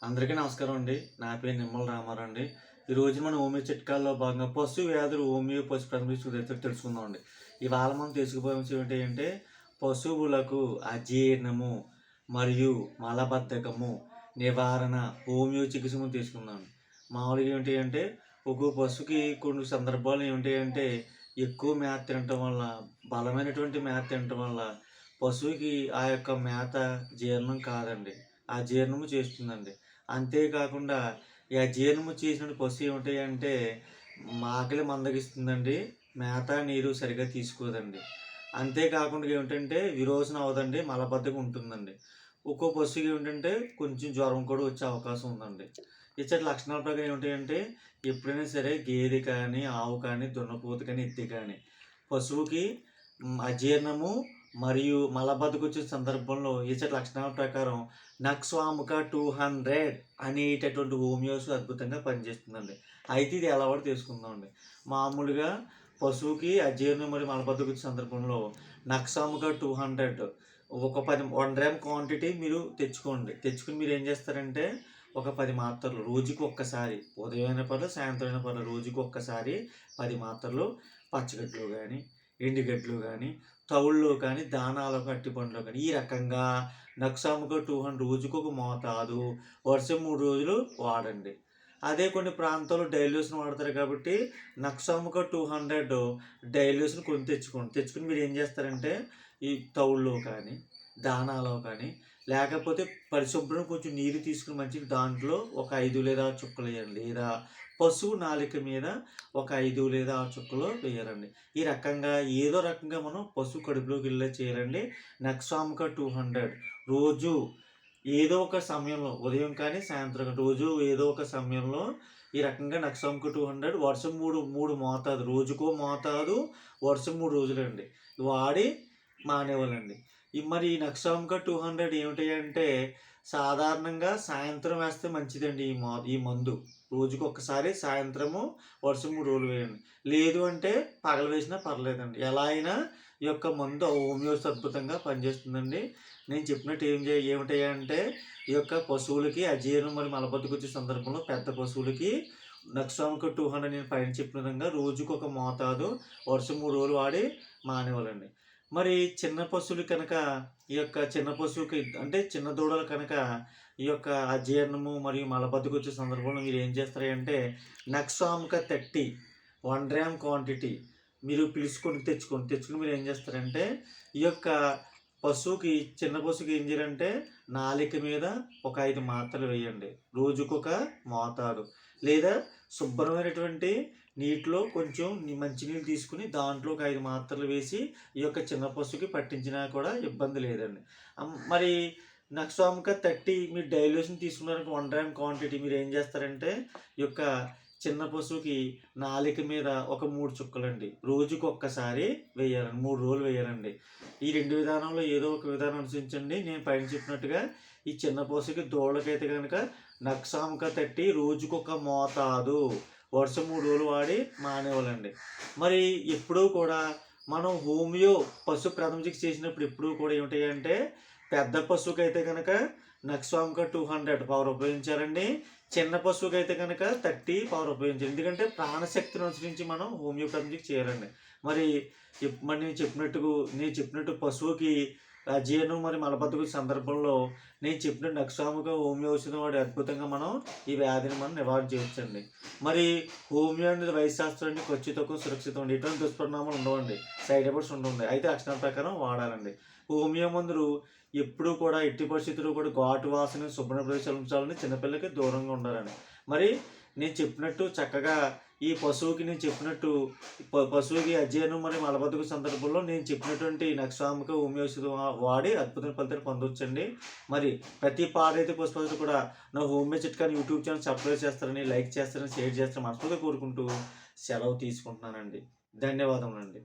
అందరికీ నమస్కారం అండి. నా పేరు నిమ్మల రామారావు అండి. ఈరోజు మనం హోమియో చిట్కాల్లో భాగంగా పశు వ్యాధులు హోమియో పశు ప్రాథమిక తెలుసుకుందాం అండి. ఇవాళ మనం తెలుసుకోవాల్సిన ఏంటి అంటే పశువులకు అజీర్ణము మరియు మలబద్ధకము నివారణ హోమియో చికిత్స మనం తీసుకుందాం. మామూలుగా ఏంటి అంటే ఒక్కో పశువుకి కొన్ని సందర్భాలు ఏంటి అంటే ఎక్కువ మేత తినటం వల్ల, బలమైనటువంటి మేత తినటం వల్ల పశువుకి ఆ యొక్క మేత జీర్ణం కాదండి. అజీర్ణము చేస్తుందండి. అంతేకాకుండా ఈ అజీర్ణము చేసిన పశువు ఏమిటాయంటే ఆకలి మందగిస్తుందండి. మేత, నీరు సరిగ్గా తీసుకోదండి. అంతేకాకుండా ఏమిటంటే విరోచన అవ్వదండి. మలబద్ధకం ఉంటుందండి. ఒక్కో పశువుకి ఏమిటంటే కొంచెం జ్వరం కూడా వచ్చే అవకాశం ఉందండి. ఇచ్చటి లక్షణాల ప్రకారం ఏమిటంటే ఎప్పుడైనా సరే గేదె కానీ, ఆవు కానీ, దున్నపోతు కానీ, ఎద్దు కానీ పశువుకి అజీర్ణము మరియు మలబద్ధకం వచ్చే సందర్భంలో ఇచ్చటి లక్షణాల ప్రకారం నక్స్వాముక 200 అనేటటువంటి హోమియోస్ అద్భుతంగా పనిచేస్తుందండి. అయితే ఇది ఎలా కూడా తెలుసుకుందామండి. మామూలుగా పశువుకి అజీర్ణం మరియు మలబద్ధకం వచ్చే సందర్భంలో నక్సాముక 200 ఒక 1 గ్రామ్ క్వాంటిటీ మీరు తెచ్చుకుని మీరు ఏం చేస్తారంటే ఒక 10 మాత్రలు రోజుకి ఒక్కసారి, ఉదయం అయినా పర్లేదు, సాయంత్రం అయినా పర్లేదు, రోజుకి ఒక్కసారి 10 మాత్రలు పచ్చగడ్డలు కానీ, ఎండుగడ్డలు కానీ, తవుల్లో కానీ, దానాలో అరటిపండులో కానీ ఈ రకంగా నక్సాముక 200 రోజుకు ఒక మోతాదు వరుస 3 రోజులు వాడండి. అదే కొన్ని ప్రాంతాల్లో డైల్యూషన్ వాడతారు కాబట్టి నక్సాముక 200 డైల్యూషన్ తెచ్చుకుని మీరు ఏం చేస్తారంటే ఈ తవుల్లో కానీ, దానాలో కానీ, లేకపోతే పరిశుభ్రం కొంచెం నీరు తీసుకుని మంచిగా దాంట్లో ఒక 5 లేదా 6 చుక్కలు వేయండి. లేదా పశువు నాలిక మీద ఒక 5 లేదా 6 చుక్కలు వేయాలండి. ఈ రకంగా ఏదో రకంగా మనం పశువు కడుపులోకి వెళ్ళే చేయాలండి. నక్సాముక 200 రోజు ఏదో ఒక సమయంలో, ఉదయం కానీ, సాయంత్రం కానీ, రోజు ఏదో ఒక సమయంలో ఈ రకంగా నక్సాముక 200 వరుస 3 మోతాదు, రోజుకో మోతాదు వరుస 3 రోజులండి వాడి మానేవాళ్ళండి. మరి ఈ నక్సాముక 200 ఏమిటంటే సాధారణంగా సాయంత్రం వేస్తే మంచిదండి. ఈ మందు రోజుకి ఒక్కసారి సాయంత్రము వరుస 3 రోజులు వేయండి. లేదు అంటే పగలు వేసినా పర్లేదండి. ఎలా అయినా ఈ యొక్క మందు హోమియోస్ అద్భుతంగా పనిచేస్తుందండి. నేను చెప్పినట్టు ఏమిటాయంటే ఈ యొక్క పశువులకి అజీర్ణం మరియు మలబద్ధకం వచ్చే సందర్భంలో పెద్ద పశువులకి నక్సాముక 200 నేను పైన చెప్పిన విధంగా రోజుకు ఒక మోతాదు వరుస 3 రోజులు వాడి మానేవాళ్ళండి. మరి చిన్న పశువులు కనుక ఈ యొక్క చిన్న పశువుకి అంటే చిన్న దూడలు కనుక ఈ యొక్క అజీర్ణము మరియు మలబద్ధకం వచ్చే సందర్భంలో మీరు ఏం చేస్తారంటే నక్సాముక 30 1 గ్రామ్ క్వాంటిటీ మీరు తెచ్చుకుని మీరు ఏం చేస్తారంటే ఈ యొక్క పశువుకి చిన్న పశువుకి ఏం చేయాలంటే నాలిక మీద ఒక 5 మాత్రలు వేయండి. రోజుకొక మోతాదు. లేదా శుభ్రమైనటువంటి నీటిలో కొంచెం మంచినీళ్ళు తీసుకుని దాంట్లో ఒక 5 మాత్రలు వేసి ఈ యొక్క చిన్న పశువుకి పట్టించినా కూడా ఇబ్బంది లేదండి. మరి నక్సాముక 30 మీరు డైల్యూషన్ తీసుకున్నానికి 1 గ్రామ్ క్వాంటిటీ మీరు ఏం చేస్తారంటే ఈ యొక్క చిన్న పశువుకి నాలిక మీద ఒక 3 చుక్కలండి రోజుకి ఒక్కసారి వేయాలండి. 3 రోజులు వేయాలండి. ఈ 2 విధానంలో ఏదో ఒక విధానం అనుసరించండి. నేను పైన చెప్పినట్టుగా ఈ చిన్న పశువుకి దూడలకైతే కనుక నక్సాముక 30 రోజుకొక మోతాదు వరుస 3 రోజులు వాడి మానేవాళ్ళండి. మరి ఎప్పుడూ కూడా మనం హోమియో పశు ప్రథమ చికిత్స చేసినప్పుడు ఎప్పుడూ కూడా ఏమిటాయంటే పెద్ద పశువుకి అయితే కనుక నక్సాముక 200 పవర్ ఉపయోగించాలండి. చిన్న పశువుకి అయితే కనుక 30 పవర్ ఉపయోగించాలి. ఎందుకంటే ప్రాణశక్తిని అనుసరించి మనం హోమియో ప్రథమ చికిత్స చేయాలండి. మరి నేను చెప్పినట్టు పశువుకి అజీర్ణం మరి మలబద్ధకం సందర్భంలో నేను చెప్పిన నక్సాముక హోమియో ఔషధం వాడి అద్భుతంగా మనం ఈ వ్యాధిని మనం నివారణ చేయవచ్చండి. మరి హోమియో అనేది వైద్యశాస్త్రాన్ని ఖర్చు తక్కువ సురక్షితం అండి. ఎటువంటి దుష్పరిణామాలు ఉండవండి, సైడ్ ఎఫెక్ట్స్ ఉండవండి. అయితే లక్షణాల ప్రకారం వాడాలండి. హోమియో మందులు ఎప్పుడూ కూడా ఎట్టి పరిస్థితుల్లో కూడా ఘాటు వాసన, శుభ్ర ప్రదేశాలు ఉంచాలని, చిన్నపిల్లలకి దూరంగా ఉండాలండి. మరి నేను చెప్పినట్టు చక్కగా ఈ పశువుకి నేను చెప్పినట్టు పశువుకి అజీర్ణం మరియు మలబద్ధకం సందర్భంలో నేను చెప్పినటువంటి నక్సాముక హోమియో ఔషధం వాడి అద్భుతమైన ఫలితాలు పొందవచ్చండి. మరి ప్రతి పాడైతే పశుపతులు కూడా నా హోమియో చిట్కాని యూట్యూబ్ ఛానల్ సబ్స్క్రైబ్ చేస్తారని, లైక్ చేస్తారని, షేర్ చేస్తారని మనస్ఫూర్తిగా కోరుకుంటూ సెలవు తీసుకుంటున్నానండి. ధన్యవాదములండి.